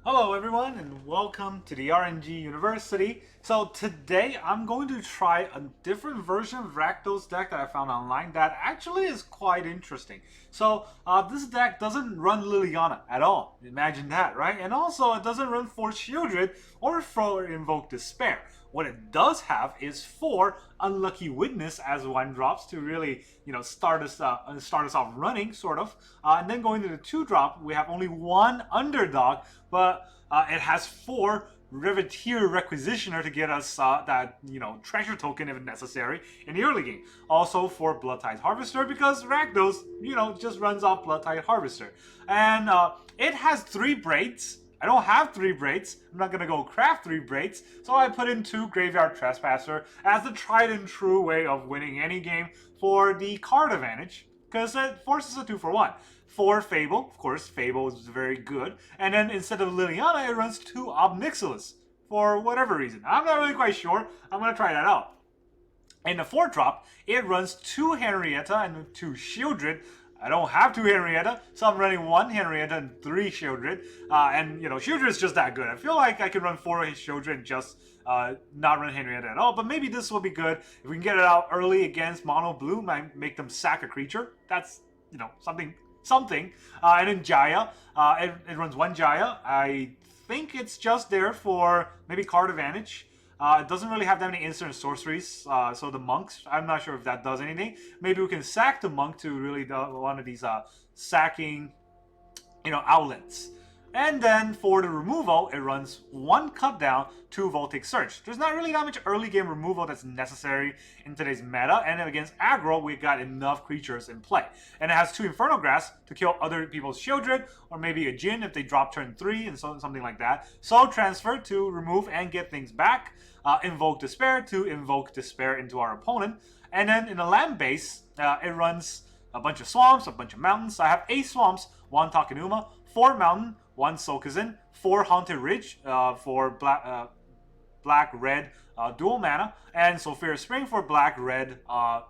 Hello everyone and welcome to the RNG University. So today I'm going to try a different version of Rakdos deck that I found online that actually is quite interesting. So this deck doesn't run Liliana at all. Imagine that, right? And also it doesn't run 4 Shieldred or 4 Invoke Despair. What it does have is 4 Unlucky Witness as 1-drops to really, start us off running, sort of. And then going to the 2-drop, we have only 1 Underdog, but it has 4 Riveteer Requisitioner to get us that, treasure token if necessary in the early game. Also for Blood Tide Harvester because Rakdos, just runs off Blood Tide Harvester. And it has 3 Braids. I don't have 3 Braids. I'm not going to go craft 3 Braids. So I put in 2 Graveyard Trespasser as the tried and true way of winning any game for the card advantage. Because it forces a 2-for-1. 4 Fable, of course, Fable is very good. And then instead of Liliana, it runs 2 Ob Nixilis. For whatever reason. I'm not really quite sure. I'm going to try that out. In the 4-drop, it runs 2 Henrietta and 2 Shieldred. I don't have 2 Henrietta, so I'm running 1 Henrietta and 3 Shieldred. And, Shieldred is just that good. I feel like I can run 4 Shieldred and just not run Henrietta at all. But maybe this will be good. If we can get it out early against Mono Blue, might make them sack a creature. That's, something. And then Jaya, it runs 1 Jaya. I think it's just there for maybe card advantage. It doesn't really have that many instant sorceries, so the monks, I'm not sure if that does anything. Maybe we can sack the monk to really one of these sacking, outlets. And then for the removal, it runs 1 cut down, 2 Voltic Surge. There's not really that much early game removal that's necessary in today's meta, and then against aggro, we got enough creatures in play. And it has 2 Infernal Grasp to kill other people's Shieldred, or maybe a Jinn if they drop turn 3, and something like that. So transfer to remove and get things back. Invoke Despair to invoke Despair into our opponent. And then in the land base, it runs a bunch of swamps, a bunch of mountains. I have 8 swamps, 1 Takenuma, 4 mountain, 1 Sokazin, 4 Haunted Ridge for black-red dual mana, and Sulphurous Spring for black-red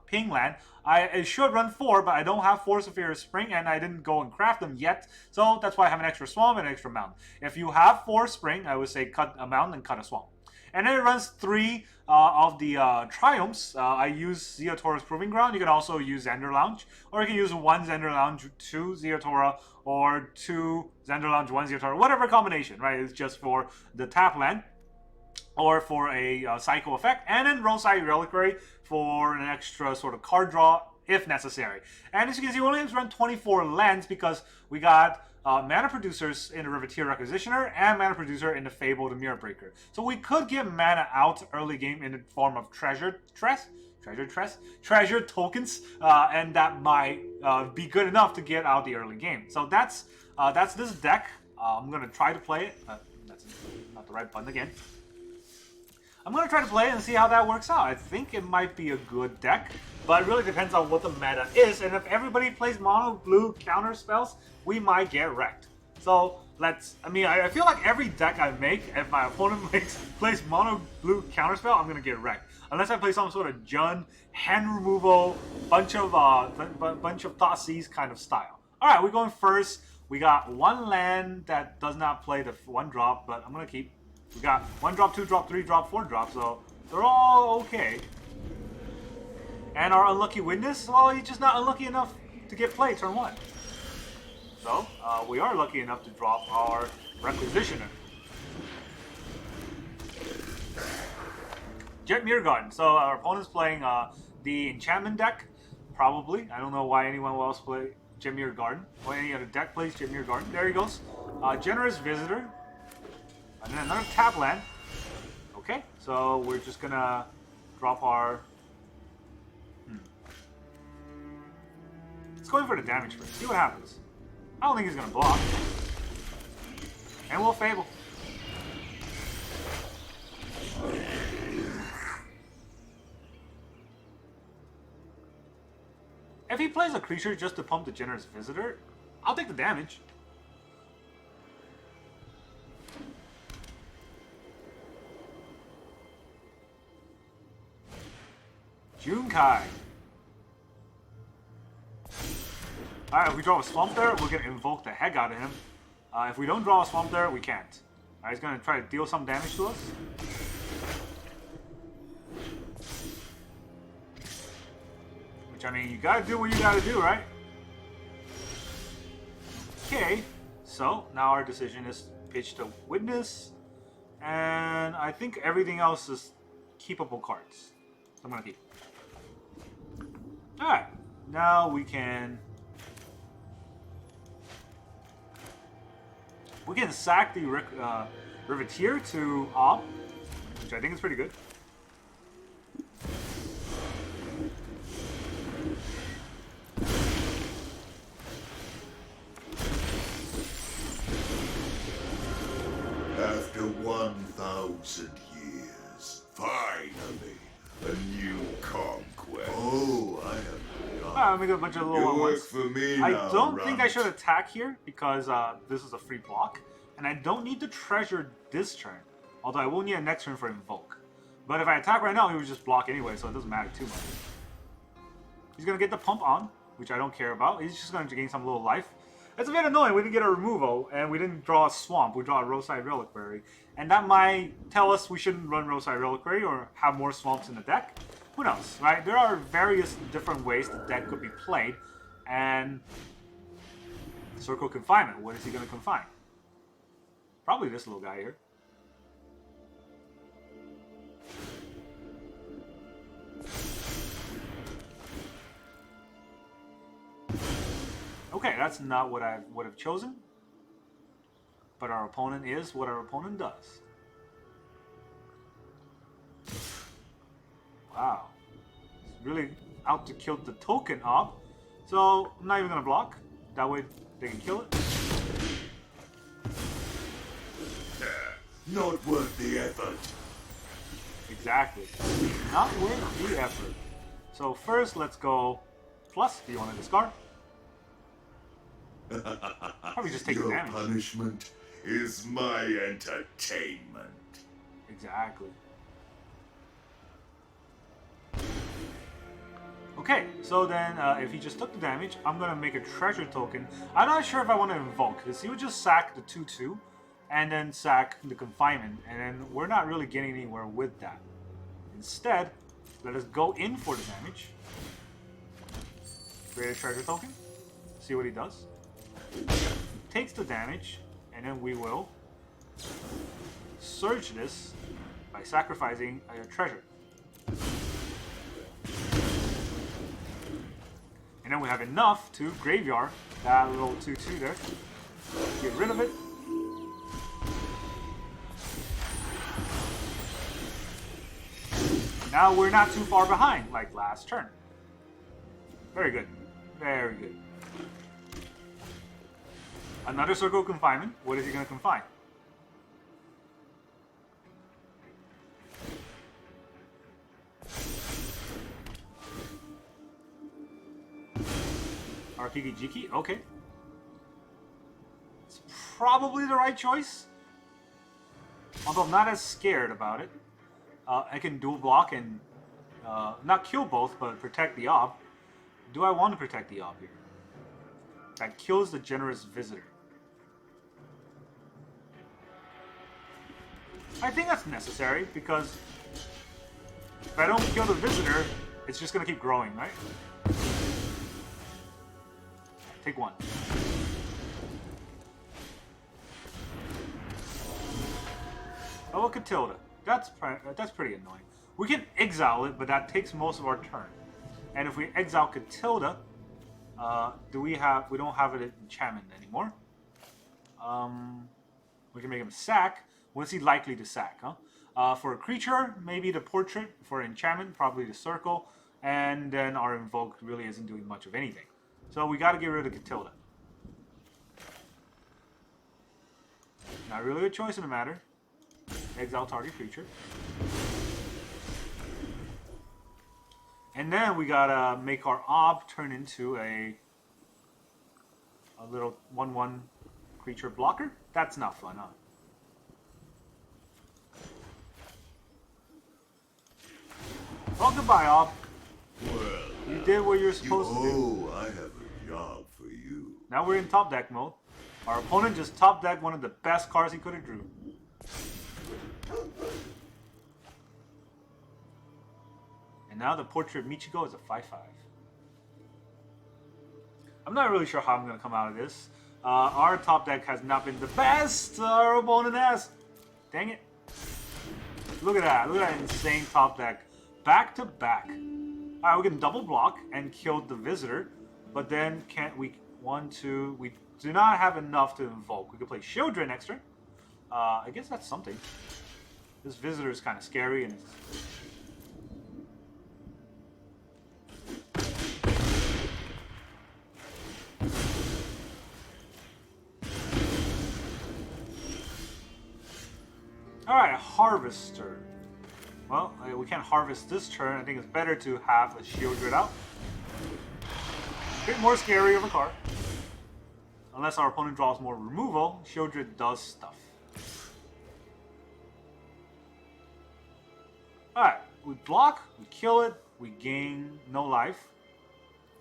ping land. It should run 4, but I don't have 4 Sulphurous Spring, and I didn't go and craft them yet, so that's why I have an extra swamp and an extra mountain. If you have 4 Spring, I would say cut a mountain and cut a swamp. And then it runs 3 of the Triumphs. I use Zeotora's Proving Ground. You can also use Xander Lounge. Or you can use 1 Xander Lounge, 2 Zeotora, or 2 Xander Lounge, 1 Zeotora. Whatever combination, right? It's just for the tap land. Or for a cycle effect. And then Rosai Reliquary for an extra sort of card draw if necessary. And as you can see, we only have to run 24 lands because we got mana producers in the Riveteer Requisitioner and mana producer in the Fable the Mirror Breaker. So we could get mana out early game in the form of treasure tokens, and that might be good enough to get out the early game. So that's this deck. I'm gonna try to play it. That's not the right button again. I'm going to try to play it and see how that works out. I think it might be a good deck, but it really depends on what the meta is. And if everybody plays mono blue counter spells, we might get wrecked. So I feel like every deck I make, if my opponent plays mono blue counter spell, I'm going to get wrecked. Unless I play some sort of Jund, hand removal, bunch of Thoughtseize kind of style. Alright, we're going first. We got 1 land that does not play the 1-drop, but I'm going to keep. We got 1-drop, 2-drop, 3-drop, 4-drop, so they're all okay. And our Unlucky Witness, well, he's just not unlucky enough to get played turn 1. So, we are lucky enough to drop our Requisitioner. Jet Mirror Garden. So our opponent's playing the Enchantment deck, probably. I don't know why anyone else play Jet Mirror Garden. Or any other deck plays Jet Mirror Garden. There he goes. Generous Visitor. And then another tap land. Okay, so we're just gonna drop our... Let's go in for the damage first. See what happens. I don't think he's gonna block. And we'll Fable. If he plays a creature just to pump the Generous Visitor, I'll take the damage. Junkai. Alright, if we draw a Swamp there, we're going to invoke the heck out of him. If we don't draw a Swamp there, we can't. He's gonna try to deal some damage to us. Which, I mean, you gotta do what you gotta do, right? Okay, so now our decision is pitch to Witness, and I think everything else is keepable cards. So I'm gonna keep. Alright, now we can sack the Riveteer to Ob, which I think is pretty good. After 1,000 years, finally, a new conquest. Oh, I have I'll make a bunch of little ones. for me I now, don't think I Runt. should attack here because this is a free block, and I don't need to treasure this turn. Although I will need a next turn for Invoke. But if I attack right now, he would just block anyway, so it doesn't matter too much. He's gonna get the pump on, which I don't care about. He's just gonna gain some little life. It's a bit annoying. We didn't get a removal, and we didn't draw a swamp. We draw a Roadside Reliquary, and that might tell us we shouldn't run Roadside Reliquary or have more swamps in the deck. Who knows, right? There are various different ways the deck could be played, and Circle Confinement. What is he going to confine? Probably this little guy here. Okay, that's not what I would have chosen. But our opponent is what our opponent does. Wow. He's really out to kill the token Ob. So, I'm not even going to block. That way they can kill it. Not worth the effort. Exactly. Not worth the effort. So first, let's go plus. Do you want to discard? Probably just take the Your damage. punishment is my entertainment. Exactly. Okay, so then if he just took the damage, I'm going to make a treasure token. I'm not sure if I want to invoke, because he would just sack the 2-2 and then sack the confinement, and then we're not really getting anywhere with that. Instead, let us go in for the damage. Create a treasure token. See what he does. Takes the damage, and then we will surge this by sacrificing a treasure. And then we have enough to graveyard that little 2-2 there. Get rid of it. Now we're not too far behind, like last turn. Very good. Very good. Another Circle of Confinement. What is he going to confine? Arkiki Jiki? Okay. It's probably the right choice. Although I'm not as scared about it. I can dual block and not kill both, but protect the Ob. Do I want to protect the Ob here? That kills the Generous Visitor. I think that's necessary, because if I don't kill the Visitor, it's just going to keep growing, right? Take one. Oh, Catilda. That's pretty annoying. We can exile it, but that takes most of our turn. And if we exile Catilda, we don't have it in enchantment anymore. We can make him sack. When is he likely to sack, huh? For a creature, maybe the portrait. For enchantment, probably the circle. And then our invoke really isn't doing much of anything. So we gotta get rid of Catilda. Not really a choice in the matter. Exile target creature. And then we gotta make our Ob turn into a little 1/1 creature blocker. That's not fun, huh? Well, goodbye, Ob. Well, You did what you're supposed to do. oh, I have a job for you. Now we're in top deck mode. Our opponent just top decked one of the best cards he could have drew. And now the Portrait of Michiko is a 5/5. I'm not really sure how I'm going to come out of this. Our top deck has not been the best. Our opponent has. Dang it. Look at that. Look at that insane top deck. Back to back. Alright, we can double block and kill the visitor. But then can't we... 1, 2... We do not have enough to invoke. We could play Shieldred next turn. I guess that's something. This visitor is kind of scary and it's... Alright, Harvester. Well, we can't harvest this turn. I think it's better to have a Shieldred out. A bit more scary of a card. Unless our opponent draws more removal, Shieldred does stuff. Alright, we block, we kill it, we gain no life.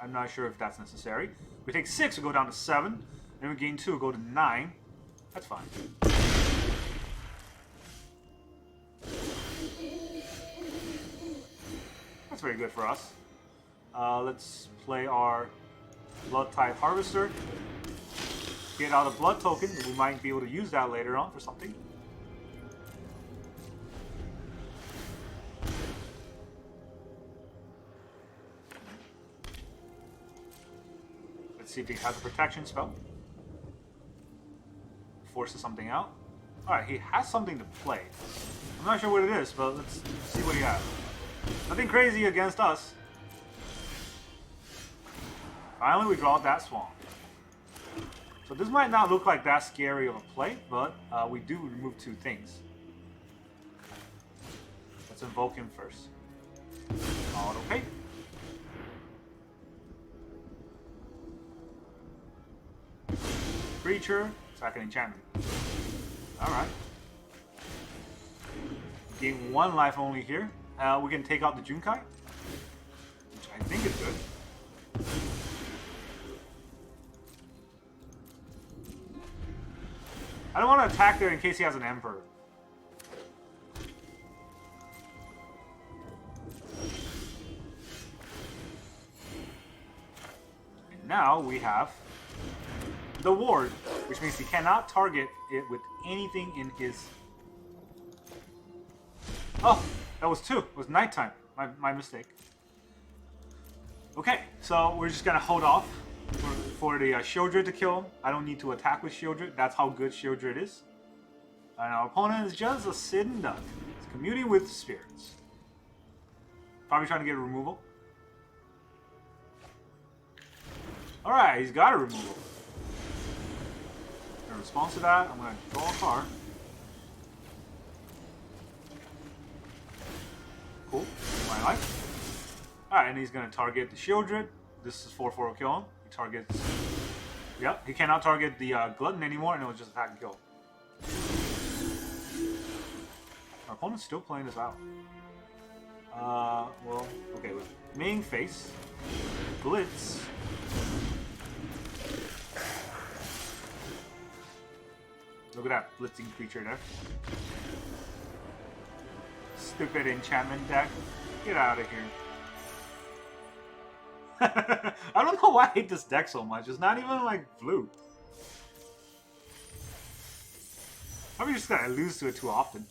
I'm not sure if that's necessary. We take 6, we go down to 7. Then we gain 2, we go to 9. That's fine. That's very good for us. Let's play our Blood Tide Harvester. Get out a blood token. We might be able to use that later on for something. Let's see if he has a protection spell. Forces something out. Alright, he has something to play. I'm not sure what it is, but let's see what he has. Nothing crazy against us. Finally, we draw that Swamp. So this might not look like that scary of a play, but we do remove 2 things. Let's invoke him first. Auto pay. Creature, second enchantment. Alright. Gain 1 life only here. We can take out the Junkai, which I think is good. I don't want to attack there in case he has an Emperor. And now we have the Ward, which means he cannot target it with anything in his... Oh, that was 2. It was nighttime. My mistake. Okay, so we're just going to hold off for the Shieldred to kill him. I don't need to attack with Shieldred. That's how good Shieldred is. And our opponent is just a sitting duck. He's commuting with spirits. Probably trying to get a removal. Alright, he's got a removal. In response to that, I'm going to draw a card. Cool. My life. Alright, and he's going to target the Shieldred. This is 4/4 will kill him. He targets... Yep, he cannot target the Glutton anymore, and it will just attack and kill. Our opponent's still playing this out. Well, okay, with main face, Blitz. Look at that blitzing creature there. Stupid enchantment deck. Get out of here. I don't know why I hate this deck so much. It's not even like blue. Probably just gotta lose to it too often.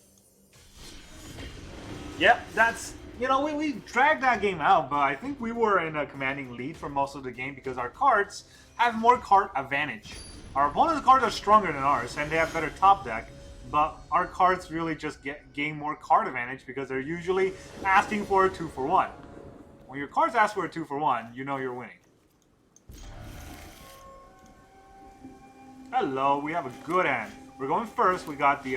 Yep, that's... You know, we dragged that game out, but I think we were in a commanding lead for most of the game because our cards have more card advantage. Our opponent's cards are stronger than ours, and they have better top deck, but our cards really just gain more card advantage because they're usually asking for a 2-for-1. When your cards ask for a 2-for-1, you know you're winning. Hello, we have a good hand. We're going first. We got the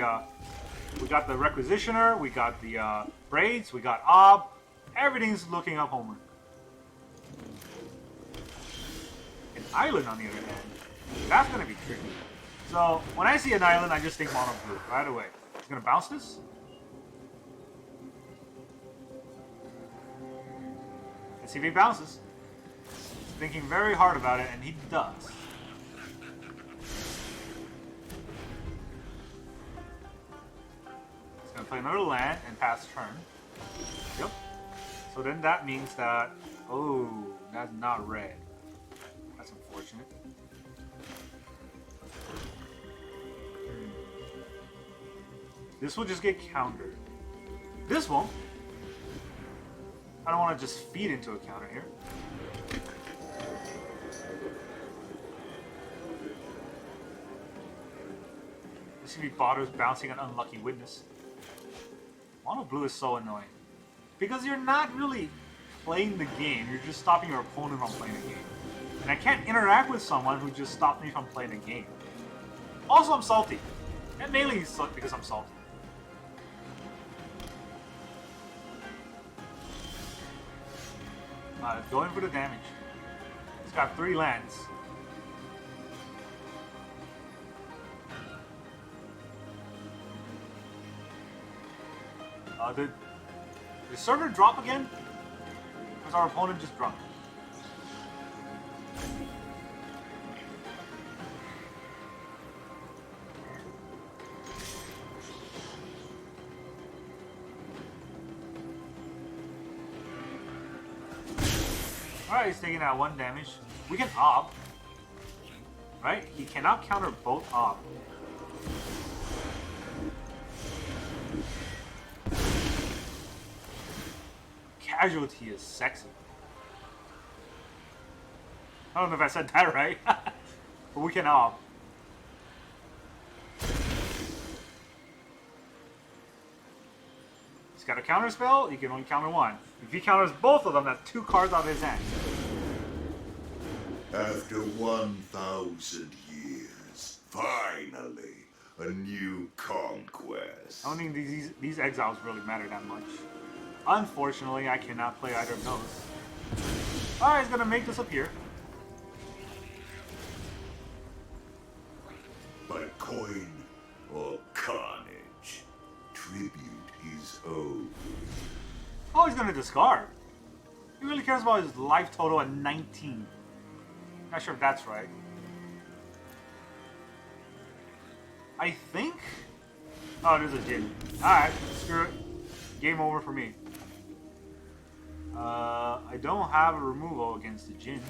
Requisitioner, we got the Braids, we got Ob. Everything's looking up Homer. An Island, on the other hand, that's going to be tricky. So, when I see an Island, I just think mono blue right away. He's going to bounce this. Let's see if he bounces. He's thinking very hard about it, and he does. play another land and pass turn. Yep. So then that means that... Oh, that's not red. That's unfortunate. This will just get countered. This won't. I don't want to just feed into a counter here. This should be bothers bouncing an unlucky witness. Mono blue is so annoying. Because you're not really playing the game, you're just stopping your opponent from playing the game. And I can't interact with someone who just stopped me from playing the game. Also, I'm salty. And mainly because I'm salty. Going for the damage. It's got 3 lands. Did the server drop again? Or was our opponent just drunk? Alright, he's taking out 1 damage. We can Ob. Right? He cannot counter both Ob. Casualty is sexy. I don't know if I said that right. But we can Ob. He's got a counter spell, he can only counter 1. If he counters both of them, that's 2 cards out of his hand. After 1,000 years, finally, a new conquest. I don't think these exiles really matter that much. Unfortunately, I cannot play either of those. Alright, he's gonna make this appear. But coin or carnage, tribute is owed. Oh, he's gonna discard. He really cares about his life total at 19. Not sure if that's right. I think... Oh, it is a Jin. Alright, screw it. Game over for me. I don't have a removal against the Jin.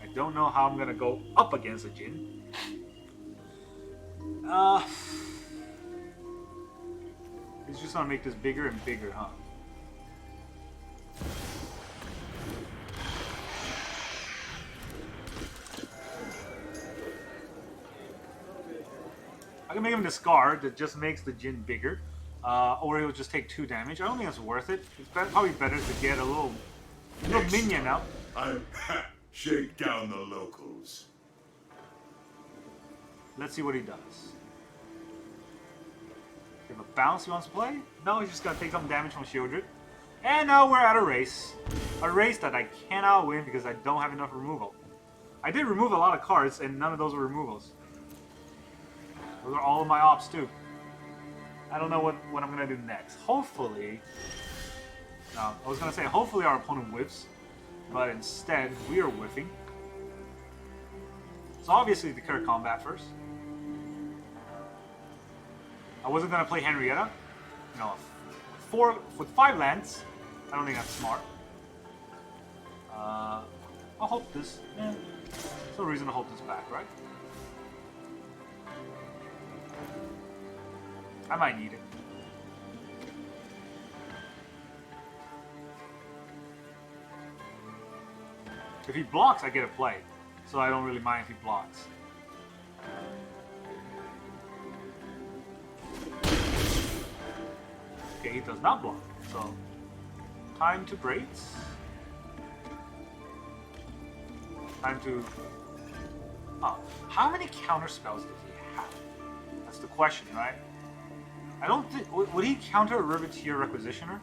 I don't know how I'm gonna go up against a Jin. He's just gonna make this bigger and bigger, huh? I can make him discard, that just makes the Jin bigger. Or he'll just take 2 damage. I don't think it's worth it. It's probably better to get a little minion out. Shake down the locals. Let's see what he does. Give a bounce he wants to play? No, he's just gonna take some damage from Shieldred. And now we're at a race. A race that I cannot win because I don't have enough removal. I did remove a lot of cards and none of those were removals. Those are all of my ops too. I don't know what I'm gonna do next. Hopefully... No, I was gonna say hopefully our opponent whiffs. But instead, we are whiffing. So obviously declare combat first. I wasn't gonna play Henrietta. You know, with 5 lands. I don't think that's smart. I'll hope this. There's no reason to hold this back, right? I might need it. If he blocks, I get a play. So I don't really mind if he blocks. Okay, he does not block. So, time to braids. Time to... Oh, how many counter spells does he have? That's the question, right? I don't think... Would he counter a Riveteer Requisitioner?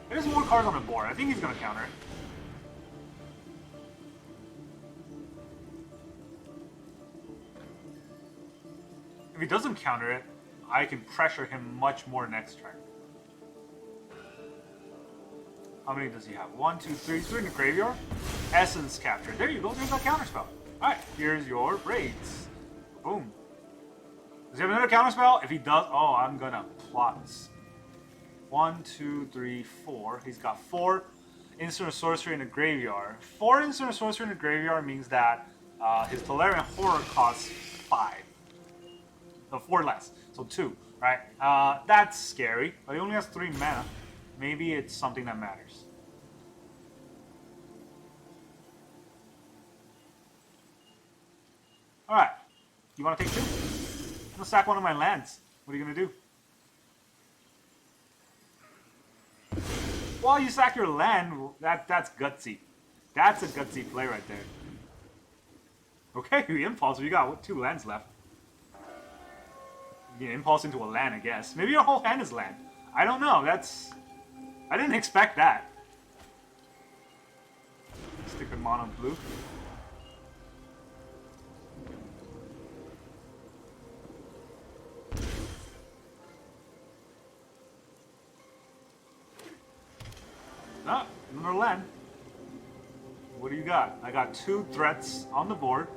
There's more cards on the board. I think he's going to counter it. If he doesn't counter it, I can pressure him much more next turn. How many does he have? 1, 2, 3. 3 in the graveyard. Essence capture. There you go. There's a counter spell. Alright, here's your braids. Boom. he have another counterspell? If he does, oh, I'm gonna plot this. 1, 2, 3, 4. He's got 4 instant sorcery in the graveyard. 4 instant sorcery in the graveyard means that his Tolarian Horror costs 5. So 4 less. So 2, right? That's scary, but he only has 3 mana. Maybe it's something that matters. Alright. You want to take 2? I'm gonna sack one of my lands. What are you gonna do? Well, you sack your land. That's gutsy. That's a gutsy play right there. Okay, you impulse. You got 2 lands left. You can impulse into a land, I guess. Maybe your whole hand is land. I don't know. I didn't expect that. Stick with mono blue. Ah, another land. What do you got? I got 2 threats on the board,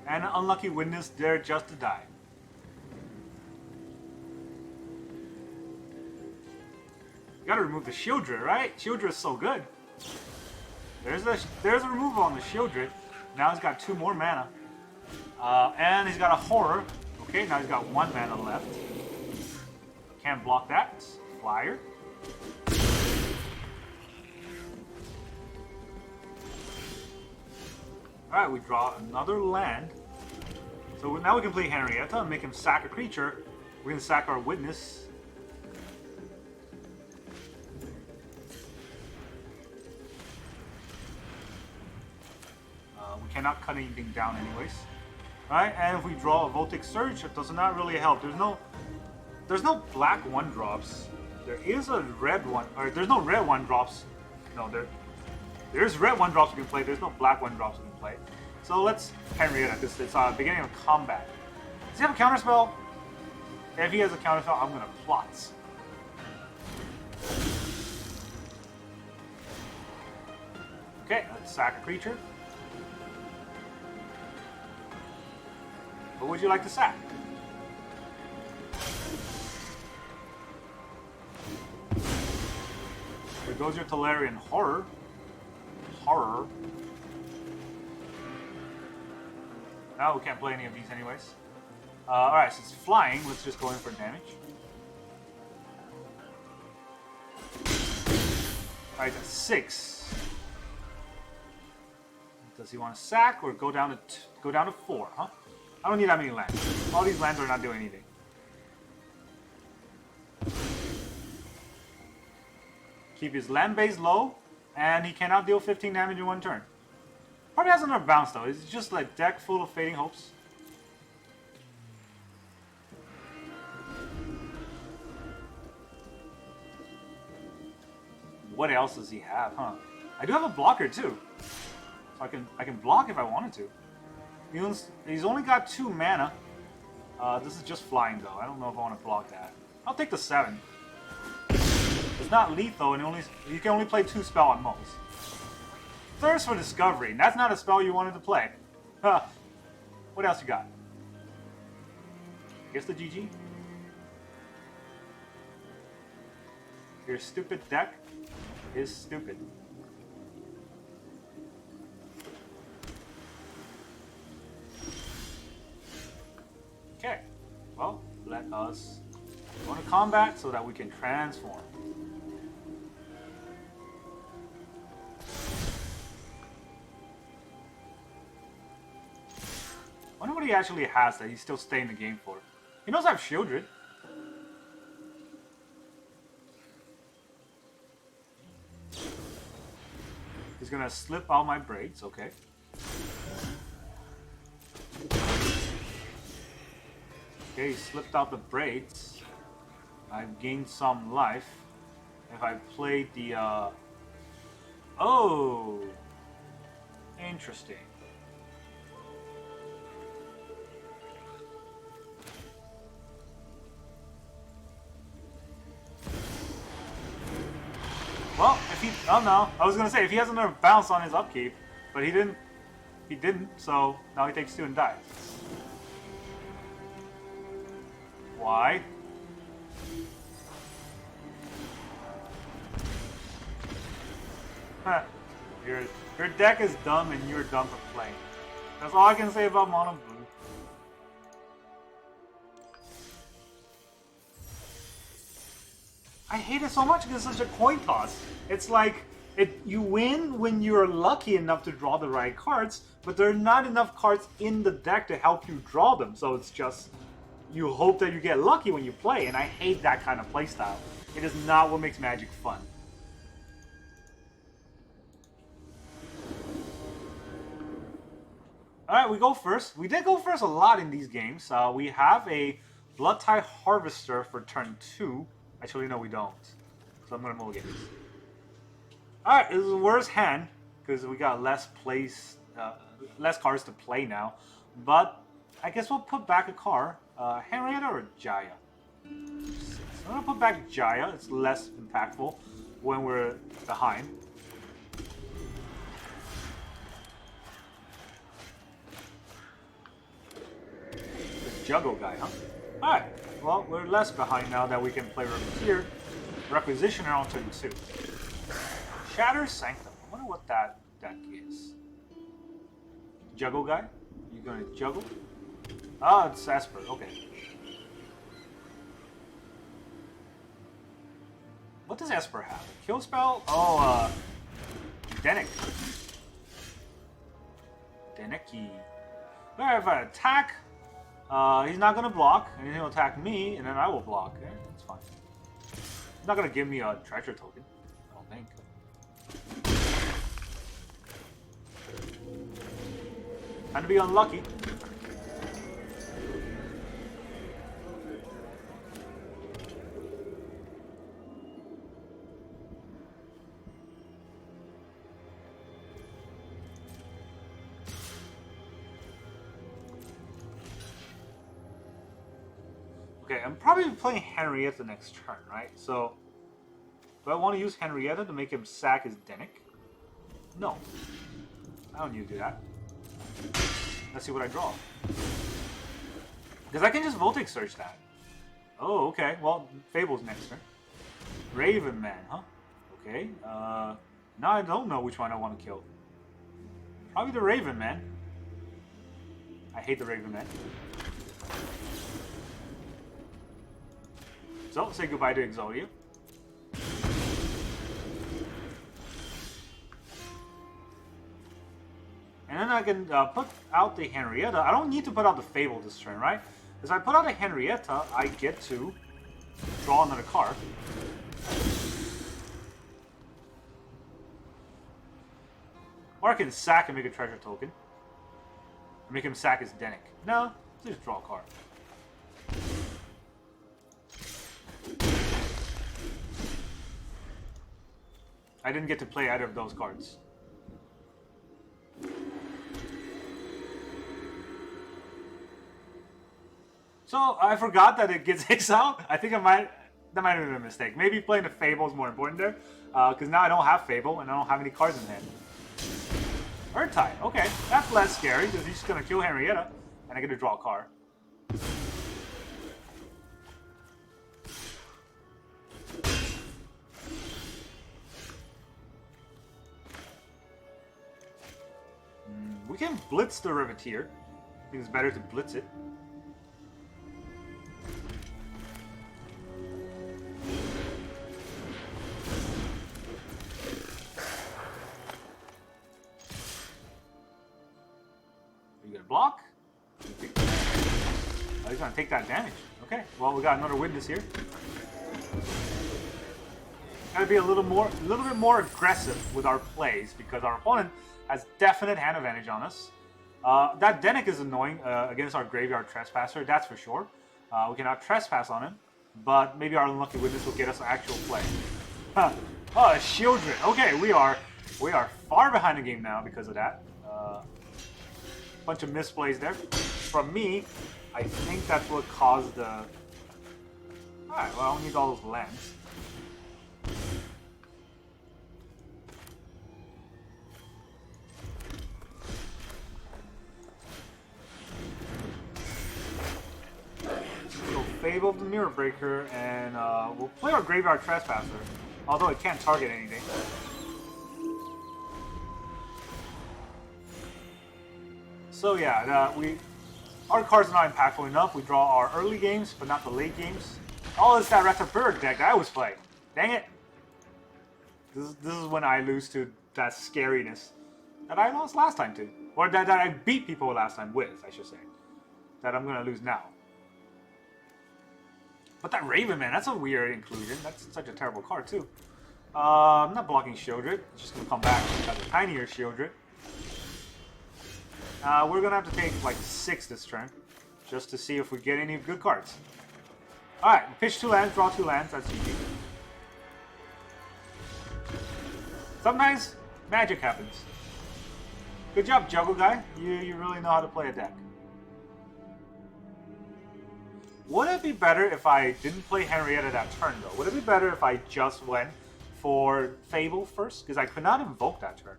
and an unlucky witness there just to die. You gotta remove the Shieldred, right? Shieldred is so good. There's a removal on the Shieldred. Now he's got 2 more mana. And he's got a Horror. Okay, now he's got 1 mana left. Can't block that. Flyer. Alright, we draw another land. So now we can play Henrietta and make him sack a creature. We're gonna sack our witness. We cannot cut anything down anyways. Alright, and if we draw a Voltic Surge, it does not really help. There's no black 1-drops. There is a red one, or there's no red 1-drops. No, there's red 1-drops we can play, there's no black 1-drops we can play. So let's Henrietta, because it's beginning of combat. Does he have a counterspell? If he has a counterspell, I'm gonna plot. Okay, let's sack a creature. What would you like to sack? There goes your Tolarian Horror. Now we can't play any of these anyways. Alright, so it's flying. Let's just go in for damage. Alright, that's 6. Does he want to sack or go down to 4, huh? I don't need that many lands. All these lands are not doing anything. Keep his land base low, and he cannot deal 15 damage in 1 turn. Probably has another bounce though. It's just like deck full of Fading Hopes. What else does he have, huh? I do have a blocker too. So I can block if I wanted to. He's only got 2 mana. This is just flying though. I don't know if I want to block that. I'll take the 7. It's not lethal, and you can only play 2 spell at most. Thirst for Discovery. That's not a spell you wanted to play. Huh. What else you got? I guess the GG. Your stupid deck is stupid. Okay. Well, let us go into combat so that we can transform. I wonder what he actually has that he's still staying in the game for. He knows I have Shieldred. He's gonna slip out my braids, okay. Okay, he slipped out the braids. I've gained some life. If I played the, Oh! Interesting. Well, if he... Oh no, I was gonna say, if he has another bounce on his upkeep, but he didn't, so now he takes 2 and dies. Why? Huh. Your deck is dumb and you're dumb for playing. That's all I can say about Mono Blue. I hate it so much because it's such a coin toss. It's like you win when you're lucky enough to draw the right cards, but there are not enough cards in the deck to help you draw them. So it's just you hope that you get lucky when you play, and I hate that kind of playstyle. It is not what makes Magic fun. Alright, we go first. We did go first a lot in these games. We have a Blood Tide Harvester for turn 2. Actually, no, we don't. So I'm going to mulligan this. Alright, this is the worst hand, because we got less cards to play now. But I guess we'll put back a card. Henrietta or Jaya? So I'm going to put back Jaya. It's less impactful when we're behind. Juggle guy, huh? Alright, well, we're less behind now that we can play Rocketeer. Requisitioner on turn 2. Shatter Sanctum. I wonder what that deck is. Juggle guy? You gonna juggle? Ah, it's Esper, okay. What does Esper have? A kill spell? Oh, Denick. Denicky. Alright, if I attack, he's not gonna block, and he'll attack me, and then I will block. Okay, that's fine. He's not gonna give me a treasure token, I don't think. Time to be unlucky. Okay, I'm probably playing Henrietta next turn, right? So, do I want to use Henrietta to make him sack his Denick? No. I don't need to do that. Let's see what I draw. Because I can just Voltage Search that. Oh, okay. Well, Fable's next turn. Raven Man, huh? Okay. Now I don't know which one I want to kill. Probably the Raven Man. I hate the Raven Man. So, say goodbye to Exodia. And then I can put out the Henrietta. I don't need to put out the Fable this turn, right? Because I put out a Henrietta, I get to draw another card. Or I can sack and make a treasure token. Or make him sack his Denick. No, just draw a card. I didn't get to play either of those cards. So I forgot that it gets exiled. I think that might have been a mistake. Maybe playing the Fable is more important there, because now I don't have Fable and I don't have any cards in hand. Earth Tide, okay, that's less scary because he's just gonna kill Henrietta, and I get to draw a card. We can blitz the Riveteer. I think it's better to blitz it. Are you gonna block? Oh, he's gonna take that damage. Okay, well we got another witness here. Gotta be a little bit more aggressive with our plays because our opponent has definite hand advantage on us. That Denick is annoying against our Graveyard Trespasser, that's for sure. We cannot trespass on him, but maybe our Unlucky Witness will get us actual play. Huh. Oh, Shieldred. Okay, we are far behind the game now because of that. Bunch of misplays there. From me, I think that's what caused the... Alright, well I don't need all those lands. Go Fable of the Mirror Breaker, and we'll play our Graveyard Trespasser, although it can't target anything. So yeah, our cards are not impactful enough. We draw our early games, but not the late games. Oh, it's that Rakdos deck that I was playing. Dang it! This is when I lose to that scariness that I lost last time to. Or that I beat people last time with, I should say. That I'm gonna lose now. But that Raven, man, that's a weird inclusion. That's such a terrible card, too. I'm not blocking Shieldred. Just gonna come back as a tinier Shieldred. We're gonna have to take like 6 this turn, just to see if we get any good cards. Alright, pitch 2 lands, draw 2 lands, that's easy. Sometimes magic happens. Good job, Juggle Guy. You really know how to play a deck. Would it be better if I didn't play Henrietta that turn, though? Would it be better if I just went for Fable first? Because I could not invoke that turn.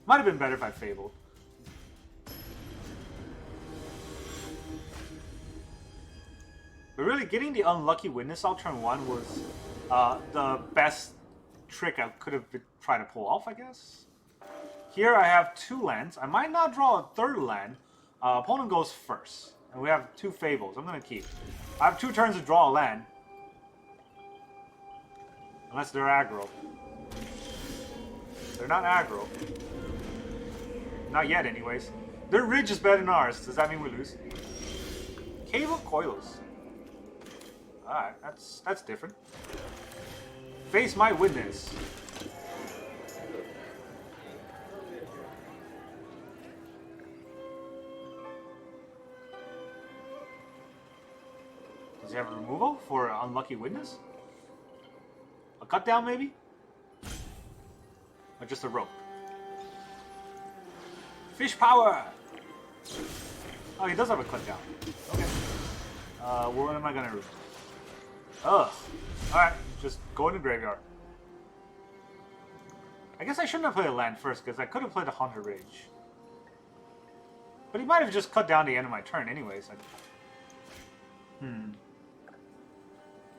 Might have been better if I Fabled. But really, getting the unlucky Witness out turn 1 was the best trick I could have been trying to pull off, I guess. Here I have 2 lands. I might not draw a 3rd land. Opponent goes first. And we have 2 Fables. I'm going to keep. I have 2 turns to draw a land. Unless they're aggro. They're not aggro. Not yet, anyways. Their Ridge is better than ours. Does that mean we lose? Cave of Coilos. Alright, that's different. Face my Witness. Does he have a removal for Unlucky Witness? A cut down, maybe? Or just a rope? Fish power! Oh, he does have a cut down. Okay. What am I gonna do? Ugh. Alright, just go in the graveyard. I guess I shouldn't have played a land first, because I could have played a Haunted Rage. But he might have just cut down the end of my turn anyways.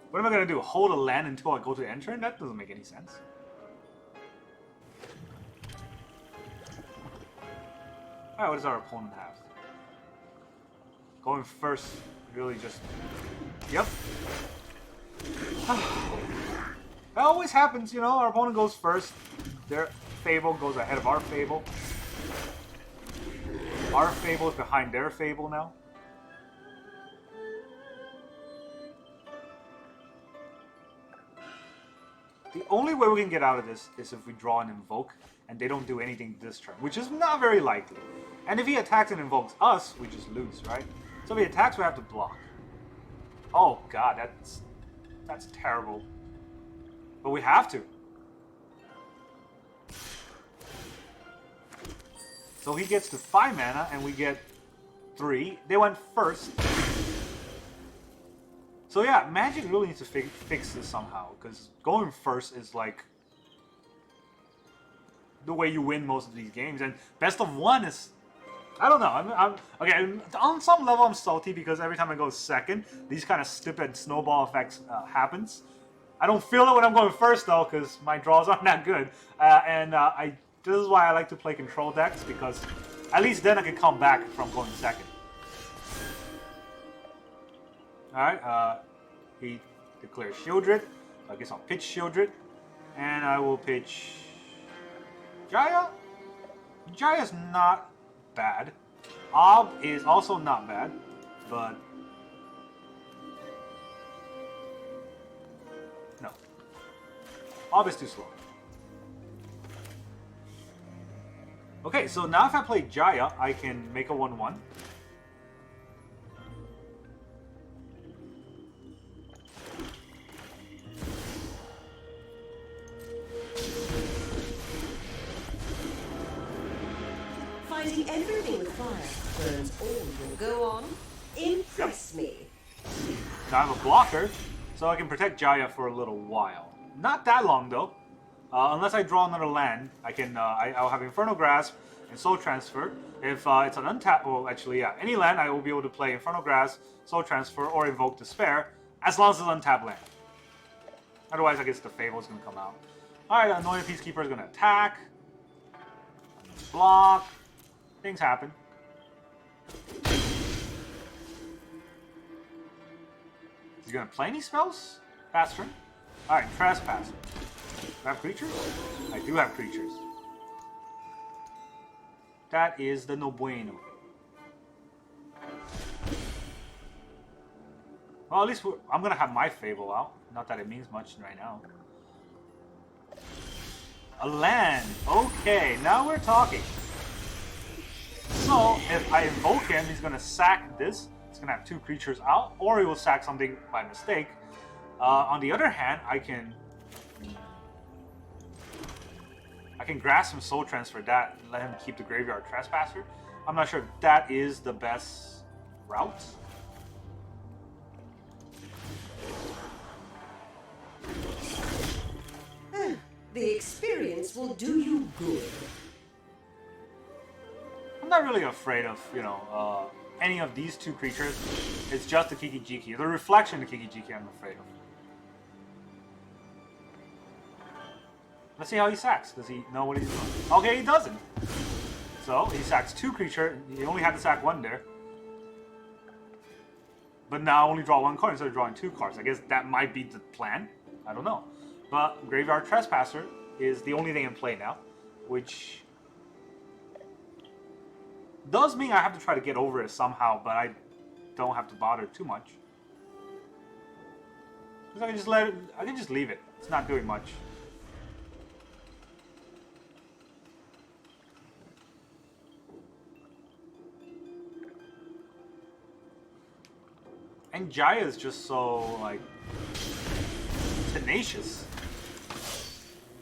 What am I going to do? Hold a land until I go to end turn? That doesn't make any sense. Alright, what does our opponent have? Going first, really just... Yep. That always happens, you know, our opponent goes first. Their Fable goes ahead of our Fable. Our Fable is behind their Fable now. The only way we can get out of this is if we draw and invoke, and they don't do anything this turn, which is not very likely. And if he attacks and invokes us, we just lose, right? So if he attacks, we have to block. Oh god, that's terrible. But we have to. So he gets to 5 mana, and we get 3. They went first. So yeah, Magic really needs to fix this somehow, because going first is like the way you win most of these games, and best of 1 is... I don't know, I'm okay, on some level I'm salty because every time I go second, these kind of stupid snowball effects happens. I don't feel it when I'm going first though, because my draws aren't that good, this is why I like to play control decks, because at least then I can come back from going second. Alright, he declares Shieldred, so I guess I'll pitch Shieldred, and I will pitch Jaya. Jaya's not bad. Ob is also not bad, but no. Ob is too slow. Okay, so now if I play Jaya, I can make a 1/1. Fighting everything with fire burns all will go on. Impress me. Now I have a blocker, so I can protect Jaya for a little while. Not that long though. Unless I draw another land, I can. I'll have Infernal Grasp, and Soul Transfer. If it's an untapped, well, actually, yeah, any land I will be able to play Infernal Grass, Soul Transfer, or Invoke Despair, as long as it's untapped land. Otherwise, I guess the Fable is going to come out. Alright, Anointed Peacekeeper is going to attack. Block. Things happen. Is he going to play any spells? Pass turn. Alright, Trespass. Do I have creatures? I do have creatures. That is the no bueno. Well, at least I'm going to have my Fable out. Not that it means much right now. A land. Okay, now we're talking. So, if I invoke him, he's going to sack this. He's going to have 2 creatures out. Or he will sack something by mistake. On the other hand, I can grasp some Soul Transfer that and let him keep the Graveyard Trespasser. I'm not sure if that is the best route. The experience will do you good. I'm not really afraid of, any of these 2 creatures. It's just the Kiki-Jiki. The reflection of the Kiki-Jiki I'm afraid of. Let's see how he sacks. Does he know what he's doing? Okay, he doesn't. So, he sacks 2 creatures. He only had to sack 1 there. But now only draw 1 card instead of drawing 2 cards. I guess that might be the plan. I don't know. But Graveyard Trespasser is the only thing in play now. Which does mean I have to try to get over it somehow. But I don't have to bother too much. Because I can just leave it. It's not doing much. And Jaya is just so, like, tenacious.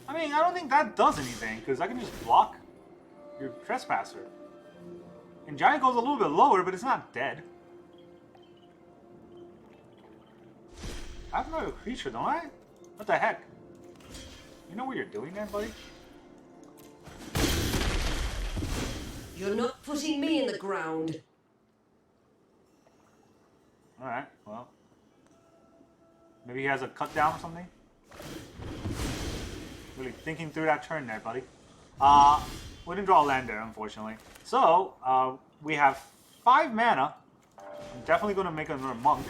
I mean, I don't think that does anything, because I can just block your Trespasser. And Jaya goes a little bit lower, but it's not dead. I have another creature, don't I? What the heck? You know what you're doing there, buddy? You're not putting me in the ground. Alright, well. Maybe he has a cut down or something? Really thinking through that turn there, buddy. We didn't draw a land there, unfortunately. So, we have 5 mana. I'm definitely going to make another monk.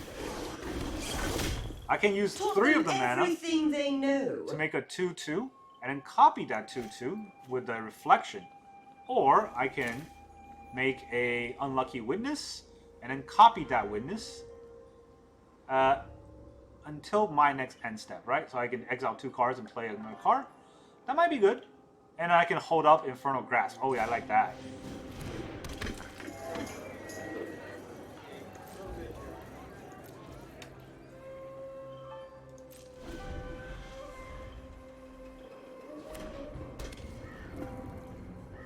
I can use 3 of the mana Everything they know. to make a 2-2, and then copy that 2-2 with the reflection. Or I can make a Unlucky Witness, and then copy that Witness until my next end step, right? So I can exile 2 cards and play another card. That might be good. And I can hold up Infernal Grasp. Oh yeah, I like that.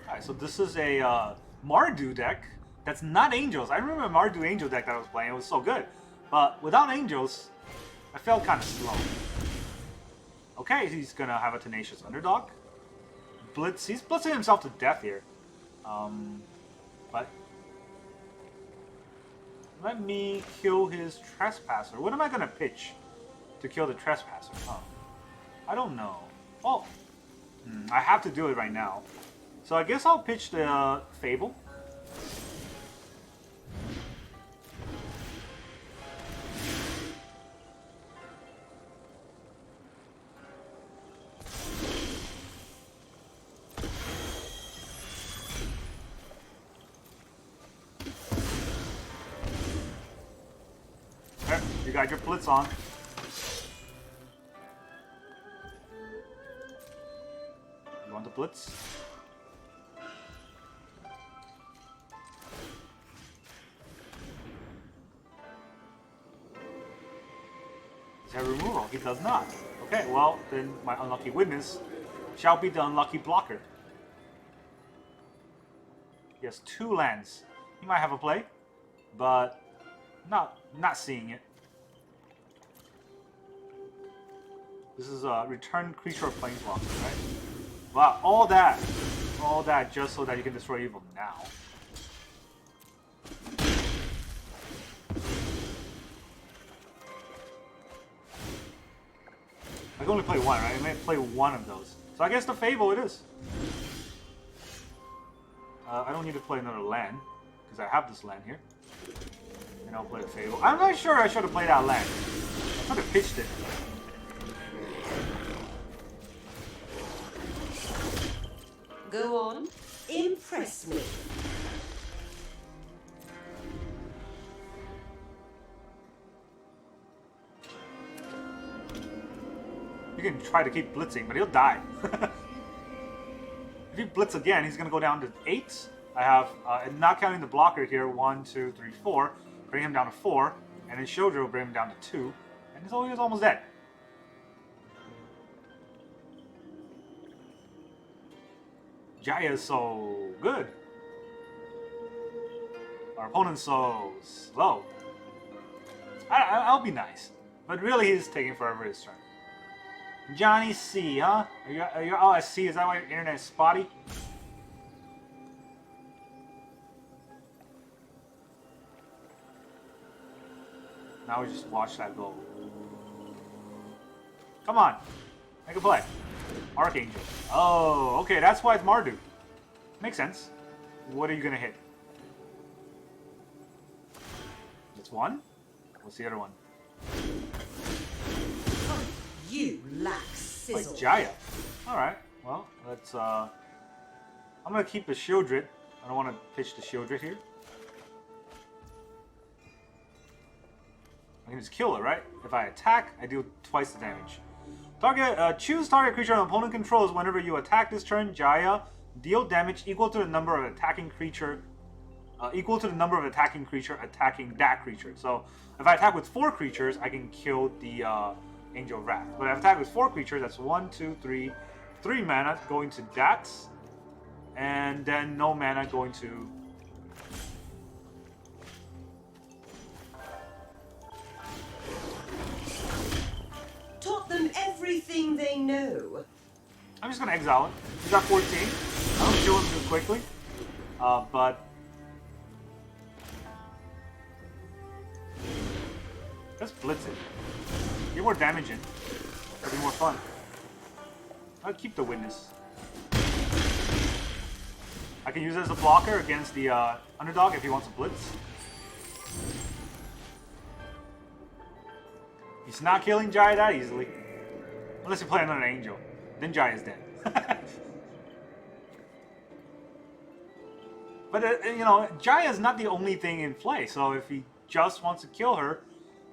Alright, so this is a Mardu deck that's not Angels. I remember Mardu Angel deck that I was playing. It was so good. But without Angels, I felt kind of slow. Okay, he's gonna have a Tenacious Underdog. Blitz. He's blitzing himself to death here. But let me kill his Trespasser. What am I gonna pitch to kill the Trespasser? Oh, I don't know. Oh, I have to do it right now. So I guess I'll pitch the Fable. Okay, you got your Blitz on. You want the Blitz? Does he have removal? He does not. Okay, well, then my Unlucky Witness shall be the Unlucky Blocker. He has 2 lands. He might have a play, but not seeing it. This is a return creature or planeswalker, right? Wow, all that all that just so that you can destroy evil now. I can only play one, right? I may play one of those. So I guess the Fable it is. I don't need to play another land, because I have this land here. And I'll play a Fable. I'm not sure I should have played that land. I should have pitched it. Go on. Impress me. You can try to keep blitzing, but he'll die. If he blitz again, he's going to go down to 8. I have, not counting the blocker here, 1, 2, 3, 4. Bring him down to 4. And then Shildra will bring him down to 2. And he's almost dead. Jaya is so good. Our opponent's so slow. I'll be nice. But really, he's taking forever his turn. Johnny C, huh? Are you all at C? Is that why your internet is spotty? Now we just watch that go. Come on. Make a play. Archangel. Oh, okay. That's why it's Mardu. Makes sense. What are you going to hit? That's one. What's the other one? You lack sizzle. Like Jaya. Alright. Well, let's, I'm going to keep the Shieldred. I don't want to pitch the Shieldred here. I can just kill it, right? If I attack, I deal twice the damage. Choose target creature an opponent controls whenever you attack this turn. Jaya, deal damage equal to the number of attacking creature, attacking that creature. So if I attack with 4 creatures, I can kill the Angel of Wrath. But if I attack with 4 creatures, that's 1, 2, 3 mana going to that, and then no mana going to. Taught them everything they know. I'm just gonna exile it. He's got 14. I don't kill him too quickly, but let's blitz it. Get more damage in. It'll be more fun. I'll keep the witness. I can use it as a blocker against the underdog if he wants to blitz. He's not killing Jaya that easily. Unless you play another angel. Then Jaya's dead. But, you know, Jaya's not the only thing in play. So if he just wants to kill her,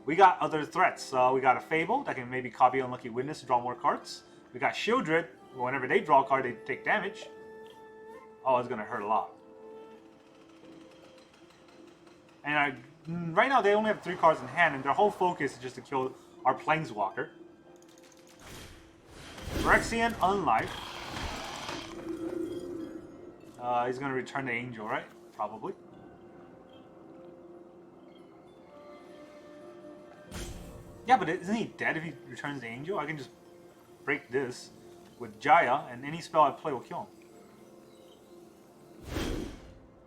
we got other threats. We got a Fable that can maybe copy Unlucky Witness to draw more cards. We got Shieldred. Whenever they draw a card, they take damage. Oh, it's going to hurt a lot. And right now, they only have 3 cards in hand, and their whole focus is just to kill our Planeswalker. Phyrexian, unlife. He's going to return the Angel, right? Probably. Yeah, but isn't he dead if he returns the Angel? I can just break this with Jaya, and any spell I play will kill him.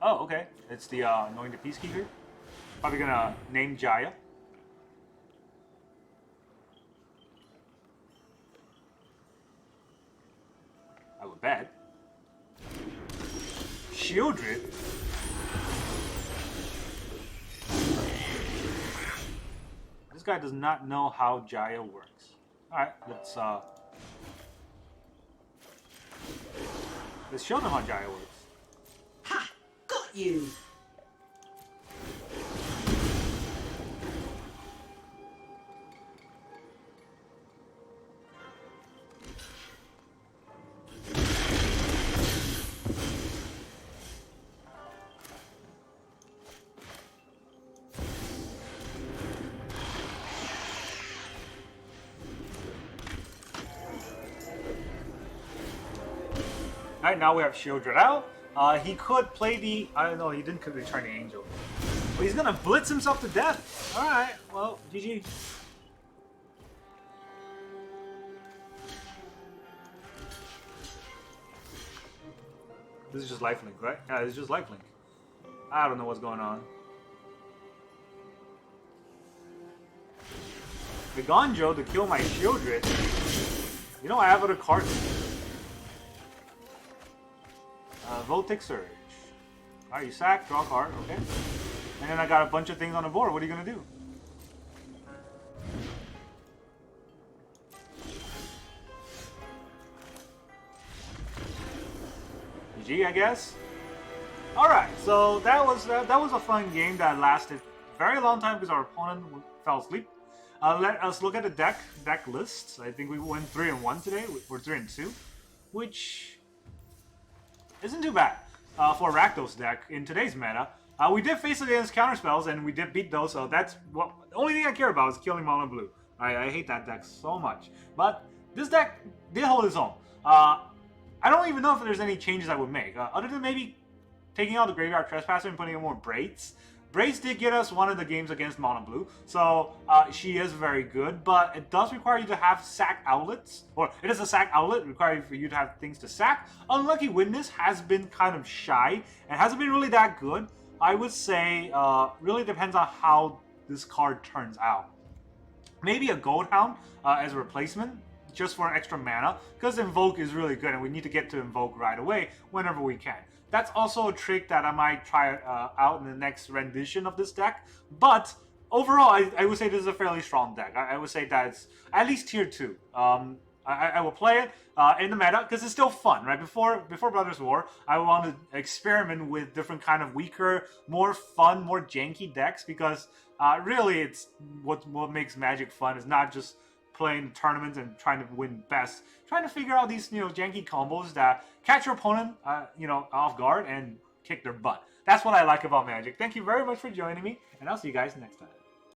Oh, okay. It's the Knowing the Peacekeeper. Probably gonna name Jaya. I would bet. Shieldred. This guy does not know how Jaya works. Alright, let's show them how Jaya works. Ha! Got you! Alright, now we have Shieldred out. He could play the... I don't know, he didn't return the Angel. But he's gonna blitz himself to death. Alright, well, GG. This is just lifelink, right? Yeah, this is just lifelink. I don't know what's going on. The Gonjo to kill my Shieldred. You know, I have other cards. Voltic Surge. Alright, you sack, draw a card, okay. And then I got a bunch of things on the board. What are you gonna do? GG, I guess. Alright, so that was a fun game that lasted a very long time because our opponent fell asleep. Let us look at the deck lists. I think we went 3-1 today. We're 3-2, which isn't too bad for a Rakdos deck in today's meta. We did face against counterspells and we did beat those, so that's what the only thing I care about is killing mono blue. I hate that deck so much, but this deck did hold its own. I don't even know if there's any changes I would make, other than maybe taking out the Graveyard Trespasser and putting in more Braids. Braids did get us one of the games against Mono Blue, so she is very good, but it does require you to have sack outlets, or it is a sack outlet, requiring for you to have things to sack. Unlucky Witness has been kind of shy, and hasn't been really that good. I would say, really depends on how this card turns out. Maybe a Gold Hound as a replacement, just for extra mana, because Invoke is really good, and we need to get to Invoke right away whenever we can. That's also a trick that I might try out in the next rendition of this deck. But overall, I would say this is a fairly strong deck. I would say that it's at least tier 2. I will play it in the meta because it's still fun, right? Before Brothers War, I wanted to experiment with different kind of weaker, more fun, more janky decks because really it's what makes Magic fun is not just playing tournaments and trying to win best, trying to figure out these janky combos that catch your opponent off guard and kick their butt. That's what I like about Magic. Thank you very much for joining me, and I'll see you guys next time.